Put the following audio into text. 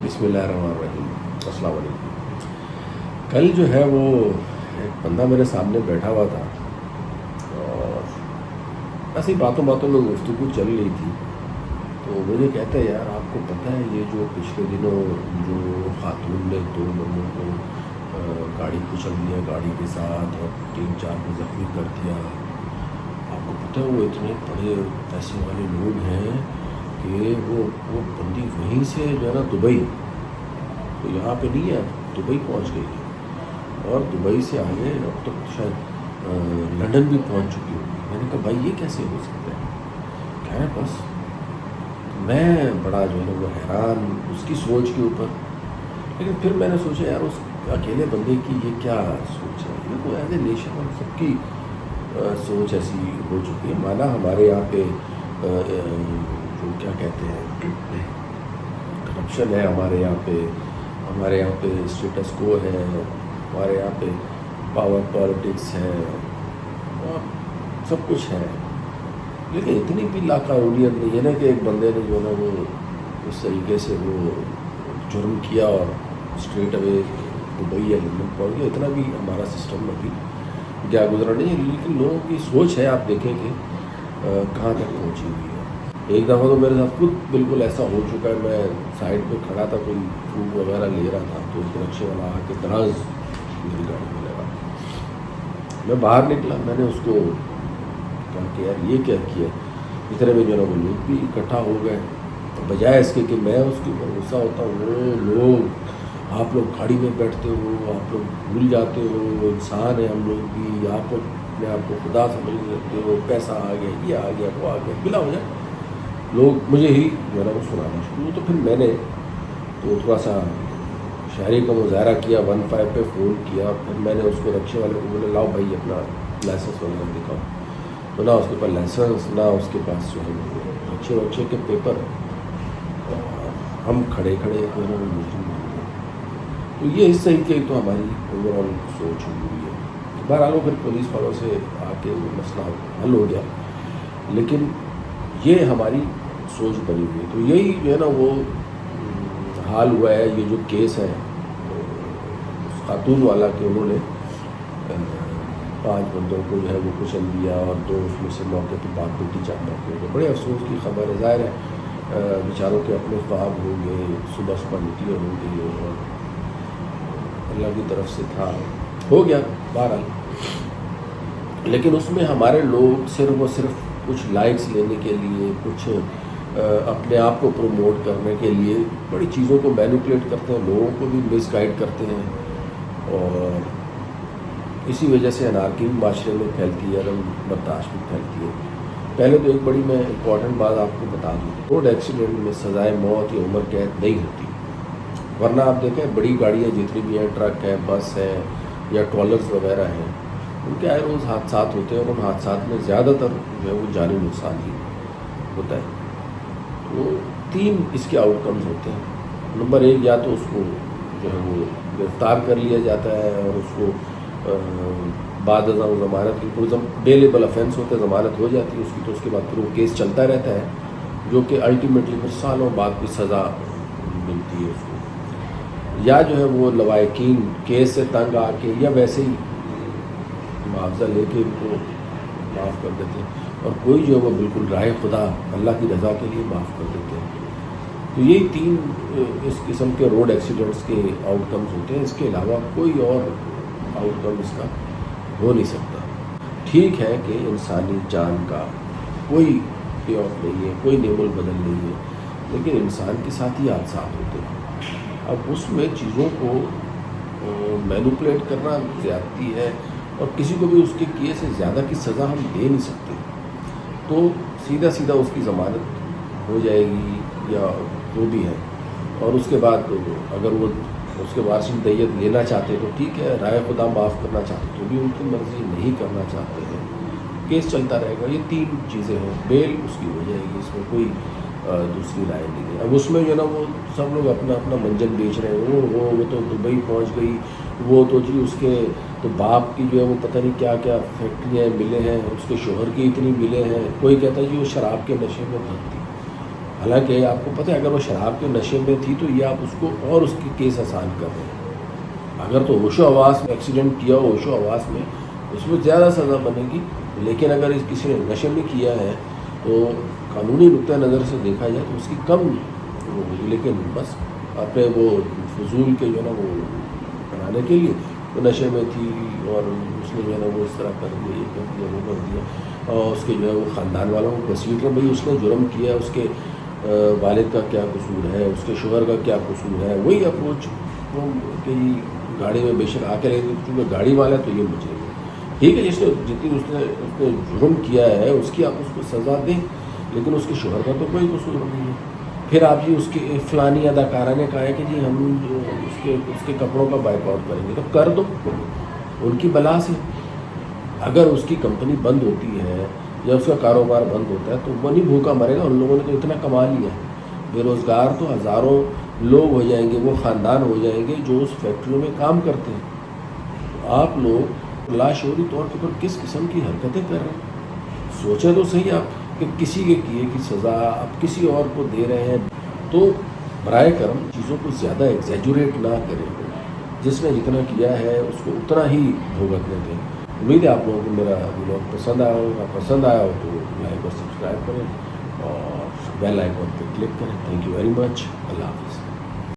بسم اللہ الرحمن الرحیم، السلام علیکم۔ کل جو ہے وہ ایک بندہ میرے سامنے بیٹھا ہوا تھا اور ایسی باتوں میں گفتگو چل رہی تھی، تو مجھے کہتا ہے یار آپ کو پتہ ہے یہ جو پچھلے دنوں جو خاتون نے 2 لوگوں کو گاڑی کچل دیا گاڑی کے ساتھ اور 3-4 کو زخمی کر دیا، آپ کو پتہ ہے وہ اتنے بڑے پیسے والے لوگ ہیں کہ وہ بندی وہیں سے جو ہے نا دبئی، تو یہاں پہ نہیں ہے، دبئی پہنچ گئی ہے اور دبئی سے آگے اب تک شاید لندن بھی پہنچ چکی ہوگی۔ میں نے کہا بھائی یہ کیسے ہو سکتا ہے؟ کہہ رہے بس میں بڑا جو ہے نا وہ حیران اس کی سوچ کے اوپر، لیکن پھر میں نے سوچا یار اس اکیلے بندے کی یہ کیا سوچ ہے، یہ تو ایز اے نیشن اور سب کی سوچ ایسی ہو چکی ہے۔ مانا ہمارے یہاں پہ جو کیا کہتے ہیں کرپشن ہے، ہمارے یہاں پہ اسٹیٹس کو ہے، ہمارے یہاں پہ پاور پالیٹکس ہے اور سب کچھ ہے، لیکن اتنی بھی لاقانونیت نہیں ہے نا کہ ایک بندے نے جو ہے نا وہ اس طریقے سے وہ جرم کیا اور اسٹریٹ اوے دبئی یا لندن پہنچ گیا۔ اتنا بھی ہمارا سسٹم ابھی کیا گزرا نہیں ہے، لیکن لوگوں کی سوچ ہے، آپ دیکھیں کہ کہاں تک پہنچی ہوئی ہے۔ ایک دفعہ تو میرے ساتھ خود بالکل ایسا ہو چکا ہے، میں سائڈ پہ کھڑا تھا، کوئی فروٹ وغیرہ لے رہا تھا، تو ایک رکشے والا آ کے دراز میری گاڑی میں لگا۔ میں باہر نکلا، میں نے اس کو کہا کہ یار یہ کیا کیا، اتنے میں جو ہے نا وہ لوگ بھی اکٹھا ہو گئے، بجائے اس کے کہ میں اس کے اوپر غصہ ہوتا ہوں، وہ لوگ آپ لوگ گاڑی میں بیٹھتے ہو، آپ لوگ بھول جاتے ہو انسان ہے ہم لوگ بھی، آپ اپنے آپ کو خدا سمجھ لیتے ہو، پیسہ آ گیا، یہ آ گیا، وہ آ گیا، بلا ہو جائے لوگ مجھے ہی جو ہے نا وہ سنانا شروع۔ تو پھر میں نے تو تھوڑا سا شاعری کا مظاہرہ کیا، 15 پہ فون کیا، پھر میں نے اس کو رکشے والے کو بولا لاؤ بھائی اپنا لائسنس وغیرہ دکھاؤ، تو نہ اس کے پاس لائسنس، نہ اس کے پاس جو ہے رکشے کے پیپر، ہم کھڑے جو ہے نا وہ مجرم بن گئے۔ تو یہ اس طریقے تو ہماری اوور آل سوچ ہوئی ہے۔ بہرحال پھر پولیس والوں سے آ کے وہ مسئلہ حل ہو گیا، لیکن یہ ہماری سوچ بنی ہوئی ہے۔ تو یہی جو ہے نا وہ حال ہوا ہے۔ یہ جو کیس ہے اس خاتون والا کہ انہوں نے 5 بندوں کو جو ہے وہ کچل دیا اور 2 اس میں سے موقع پہ بات بیٹی چاند ہو گئے۔ بڑے افسوس کی خبر ہے، ظاہر ہے بیچاروں کے اپنے خواب ہوں گے، صبح نکلے ہوں گے اور اللہ کی طرف سے تھا، ہو گیا بہرحال۔ لیکن اس میں ہمارے لوگ صرف اور صرف کچھ لائکس لینے کے لیے، کچھ اپنے آپ کو پروموٹ کرنے کے لیے بڑی چیزوں کو مینیپولیٹ کرتے ہیں، لوگوں کو بھی مس گائیڈ کرتے ہیں، اور اسی وجہ سے انارکی بھی معاشرے میں پھیلتی ہے، عدم برداشت بھی پھیلتی ہے۔ پہلے تو ایک بڑی میں امپورٹنٹ بات آپ کو بتا دوں، روڈ ایکسیڈنٹ میں سزائے موت یا عمر قید نہیں ہوتی، ورنہ آپ دیکھیں بڑی گاڑیاں جتنی بھی ہیں، ٹرک ہے، بس ہے یا ٹرالرز وغیرہ ہیں، ان کے آئے روز حادثات ہوتے ہیں اور ان حادثات میں زیادہ تر جو ہے وہ جانی نقصان ہی ہوتا ہے۔ تو 3 اس کے آؤٹ کمز ہوتے ہیں۔ نمبر 1، یا تو اس کو جو ہے وہ گرفتار کر لیا جاتا ہے اور اس کو بعد ازاں ضمانت کی کوئی بیلیبل افینس ہوتا ہے، ضمانت ہو جاتی ہے اس کی، تو اس کے بعد پھر وہ کیس چلتا رہتا ہے، جو کہ الٹیمیٹلی پھر سالوں بعد بھی سزا ملتی ہے اس کو، یا جو ہے وہ لوائقین کیس سے تنگ آ کے یا ویسے ہی معاوضہ لے کے ان کو معاف کر دیتے ہیں، اور کوئی جو ہے وہ بالکل راہ خدا اللہ کی رضا کے لیے معاف کر دیتے ہیں۔ تو یہی 3 اس قسم کے روڈ ایکسیڈنٹس کے آؤٹ کمز ہوتے ہیں، اس کے علاوہ کوئی اور آؤٹ کم اس کا ہو نہیں سکتا۔ ٹھیک ہے کہ انسانی جان کا کوئی پے آف نہیں ہے، کوئی نعم البدل نہیں ہے، لیکن انسان کے ساتھ ہی حادثات ہوتے ہیں۔ اب اس میں چیزوں کو مینیپولیٹ کرنا زیادتی ہے، اور کسی کو بھی اس کے کیے سے زیادہ کی سزا ہم دے نہیں سکتے، تو سیدھا اس کی ضمانت ہو جائے گی یا جو بھی ہے، اور اس کے بعد اگر وہ اس کے وارثین دیت لینا چاہتے تو ٹھیک ہے، رائے خدا معاف کرنا چاہتے تو بھی ان کی مرضی، نہیں کرنا چاہتے ہیں کیس چلتا رہے گا۔ یہ 3 چیزیں ہیں، بیل اس کی ہو جائے گی، اس میں کوئی دوسری رائے نہیں ہے۔ اب اس میں جو ہے نا وہ سب لوگ اپنا منجن بیچ رہے ہیں، وہ تو دبئی پہنچ گئی، وہ تو جی اس کے تو باپ کی جو ہے وہ پتہ نہیں کیا کیا فیکٹریاں ملے ہیں، اس کے شوہر کی اتنی ملے ہیں، کوئی کہتا ہے جی وہ شراب کے نشے میں بھرتی۔ حالانکہ آپ کو پتہ ہے اگر وہ شراب کے نشے میں تھی تو یہ آپ اس کو اور اس کی کیس آسان کر رہے ہیں. اگر تو ہوش و حواس میں ایکسیڈنٹ کیا ہو ہوش و حواس میں اس میں زیادہ سزا بنے گی. لیکن اگر کسی نے نشے میں کیا ہے تو قانونی نقطۂ نظر سے دیکھا جائے تو اس کی کم ہوگی. لیکن بس اپنے وہ فضول کے جو ہے نا وہ بنانے کے لیے وہ نشے میں تھی اور اس نے جو ہے نا وہ اس طرح کر دیا، یہ کر دیا، وہ کر دیا، اور اس کے جو ہے وہ خاندان والوں کو گھسیٹ کر بھائی اس نے جرم کیا، اس کے والد کا کیا قصور ہے، اس کے شوہر کا کیا قصور ہے. وہی اپروچ کہ گاڑی میں بے شک آ کے لیں گے چونکہ گاڑی والا ہے تو یہ مجرم ہے. ٹھیک ہے، جس نے جتنی اس نے جرم کیا ہے اس کی آپ اس کو سزا دیں، لیکن اس کے شوہر کا تو کوئی قصور نہیں ہے. پھر آپ جی اس کے فلانی اداکارہ نے کہا ہے کہ جی ہم اس کے کپڑوں کا بائیک آؤٹ کریں گے، تو کر دو ان کی بلا سے. اگر اس کی کمپنی بند ہوتی ہے یا اس کا کاروبار بند ہوتا ہے تو وہ نہیں بھوکا مرے گا. ان لوگوں نے تو اتنا کما لیا ہے، بے روزگار تو ہزاروں لوگ ہو جائیں گے، وہ خاندان ہو جائیں گے جو اس فیکٹریوں میں کام کرتے ہیں. آپ لوگ لاشعوری طور پر کس قسم کی حرکتیں کر رہے ہیں؟ سوچیں تو صحیح آپ کہ کسی کے کیے کی سزا آپ کسی اور کو دے رہے ہیں. تو برائے کرم چیزوں کو زیادہ ایگزیجوریٹ نہ کریں. جس نے جتنا کیا ہے اس کو اتنا ہی بھگتنے دیں. امید ہے آپ لوگوں کو میرا ولاگ پسند آیا ہوگا. پسند آیا ہو تو لائک اور سبسکرائب کریں اور بیل آئیکن پہ کلک کریں. Thank you very much. اللہ حافظ.